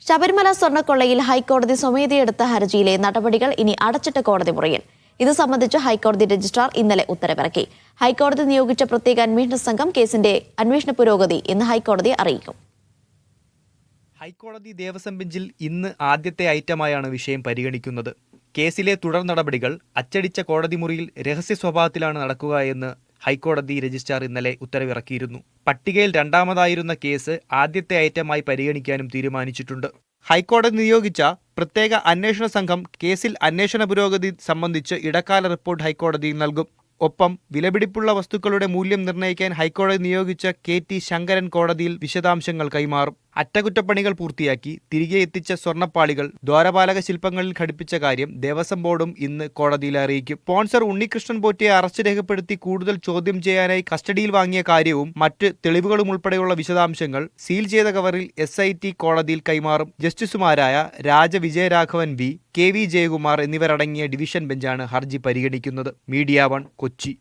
ശബരിമല സ്വർണ്ണക്കൊള്ളയിൽ ഹൈക്കോടതി സ്വമേധയെടുത്ത ഹർജിയിലെ നടപടികൾ ഇനി അടച്ചിട്ട കോടതി മുറിയിൽ. ഇത് സംബന്ധിച്ച് ഹൈക്കോടതി രജിസ്ട്രാർ ഇന്നലെ ഉത്തരവിറക്കി. ഹൈക്കോടതി നിയോഗിച്ച പ്രത്യേക അന്വേഷണ സംഘം കേസിന്റെ അന്വേഷണ പുരോഗതി ഇന്ന് ഹൈക്കോടതിയെ അറിയിക്കും. ഹൈക്കോടതി ദേവസ്വം ബെഞ്ചിൽ ഇന്ന് ആദ്യത്തെ ഐറ്റമായാണ് വിഷയം പരിഗണിക്കുന്നത്. കേസിലെ തുടർ നടപടികൾ അച്ചടിച്ച കോടതി മുറിയിൽ രഹസ്യ സ്വഭാവത്തിലാണ് നടക്കുക എന്ന് ഹൈക്കോടതി രജിസ്ട്രാർ ഇന്നലെ ഉത്തരവിറക്കിയിരുന്നു. പട്ടികയിൽ രണ്ടാമതായിരുന്ന കേസ് ആദ്യത്തെ ഐറ്റമായി പരിഗണിക്കാനും തീരുമാനിച്ചിട്ടുണ്ട്. ഹൈക്കോടതി നിയോഗിച്ച പ്രത്യേക അന്വേഷണ സംഘം കേസിൽ അന്വേഷണ പുരോഗതി സംബന്ധിച്ച് ഇടക്കാല റിപ്പോർട്ട് ഹൈക്കോടതിയിൽ നൽകും. ഒപ്പം വിലപിടിപ്പുള്ള വസ്തുക്കളുടെ മൂല്യം നിർണ്ണയിക്കാൻ ഹൈക്കോടതി നിയോഗിച്ച KT ശങ്കരൻ കോടതിയിൽ വിശദാംശങ്ങൾ കൈമാറും. അറ്റകുറ്റപ്പണികൾ പൂർത്തിയാക്കി തിരികെ എത്തിച്ച സ്വർണ്ണപ്പാളികൾ ദ്വാരപാലക ശില്പങ്ങളിൽ ഘടിപ്പിച്ച കാര്യം ദേവസ്വം ബോർഡും ഇന്ന് കോടതിയിൽ അറിയിക്കും. സ്പോൺസർ ഉണ്ണികൃഷ്ണൻ പോറ്റിയെ അറസ്റ്റ് രേഖപ്പെടുത്തി കൂടുതൽ ചോദ്യം ചെയ്യാനായി കസ്റ്റഡിയിൽ വാങ്ങിയ കാര്യവും മറ്റ് തെളിവുകളും ഉൾപ്പെടെയുള്ള വിശദാംശങ്ങൾ സീൽ ചെയ്ത കവറിൽ SIT കോടതിയിൽ കൈമാറും. ജസ്റ്റിസുമാരായ രാജവിജയരാഘവൻ V, KV ജയകുമാർ എന്നിവരടങ്ങിയ ഡിവിഷൻ ബെഞ്ചാണ് ഹർജി പരിഗണിക്കുന്നത്. മീഡിയ 1 കൊച്ചി.